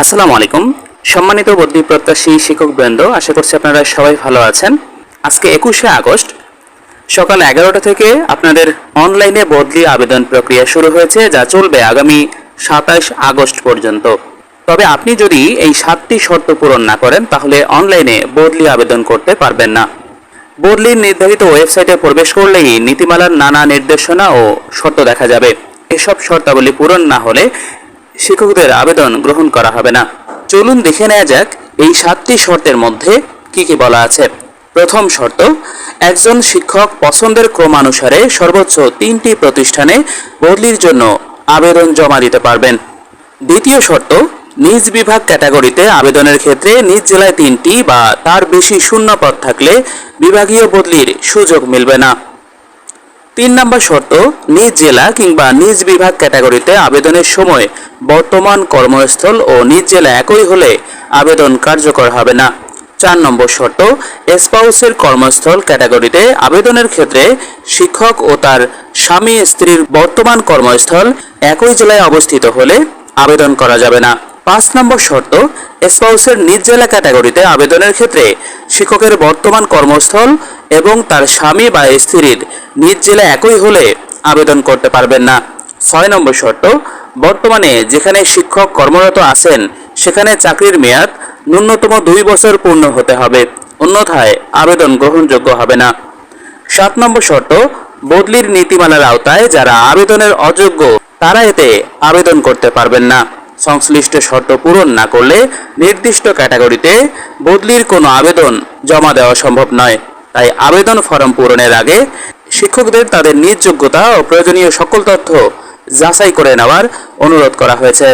আসসালামু আলাইকুম। সম্মানিত বদলি প্রত্যাশী শিক্ষকবৃন্দ, আশা করছি আপনারা সবাই ভালো আছেন। আজকে 21শে আগস্ট সকাল 11টা থেকে আপনাদের অনলাইনে বদলি আবেদন প্রক্রিয়া শুরু হয়েছে, যা চলবে আগামী 27 আগস্ট পর্যন্ত। তবে আপনি যদি এই 7টি শর্ত পূরণ না করেন তাহলে অনলাইনে বদলি আবেদন করতে পারবেন না। বদলির নির্ধারিত ওয়েবসাইটে প্রবেশ করলেই নীতিমালার নানা নির্দেশনা ও শর্ত দেখা যাবে। এসব শর্তাবলী পূরণ না হলে শিক্ষকদের আবেদন গ্রহণ করা হবে না। চলুন দেখে নেওয়া যাক এই 7টি শর্তের মধ্যে কি কি বলা আছে। প্রথম শর্ত, একজন শিক্ষক পছন্দের ক্রমানুসারে সর্বোচ্চ 3টি প্রতিষ্ঠানে বদলির জন্য আবেদন জমা দিতে পারবেন। দ্বিতীয় শর্ত, নিজ বিভাগ ক্যাটাগরিতে আবেদনের ক্ষেত্রে নিজ জেলায় 3টি বা তার বেশি শূন্য পদ থাকলে বিভাগীয় বদলির সুযোগ মিলবে না। 3 নম্বর শর্ত, নিজ জেলা কিংবা নিজ বিভাগ ক্যাটাগরিতে আবেদনের সময় বর্তমান কর্মস্থল ও নিজ জেলা একই হলে আবেদন কার্যকর হবে না। 4 নম্বর শর্ত, স্পাউসের কর্মস্থল ক্যাটাগরিতে আবেদনের ক্ষেত্রে শিক্ষক ও তার স্বামী স্ত্রীর বর্তমান কর্মস্থল একই জেলায় অবস্থিত হলে আবেদন করা যাবে না। 5 নম্বর শর্ত, স্পাউসের নিজ জেলা ক্যাটাগরিতে আবেদনের ক্ষেত্রে শিক্ষকের বর্তমান কর্মস্থল এবং তার স্বামী বা স্ত্রীর নিজ জেলা একই হলে আবেদন করতে পারবেন না। 6 নম্বর শর্ত, বর্তমানে যেখানে শিক্ষক কর্মরত আছেন সেখানে চাকরির মেয়াদ ন্যূনতম 2 বছর পূর্ণ হতে হবে, অন্যথায় আবেদন গ্রহণযোগ্য হবে না। 7 নম্বর শর্ত, বদলির নীতিমালার আওতায় যারা আবেদনের অযোগ্য তারা এতে আবেদন করতে পারবেন না। সংশ্লিষ্ট শর্ত পূরণ না করলে নির্দিষ্ট ক্যাটাগরিতে বদলির কোনো আবেদন জমা দেওয়া সম্ভব নয়। তাই আবেদন ফরম পূরণের আগে শিক্ষকদের তাদের নিজ যোগ্যতা ও প্রয়োজনীয় সকল তথ্য যাচাই করে নেওয়ার অনুরোধ করা হয়েছে।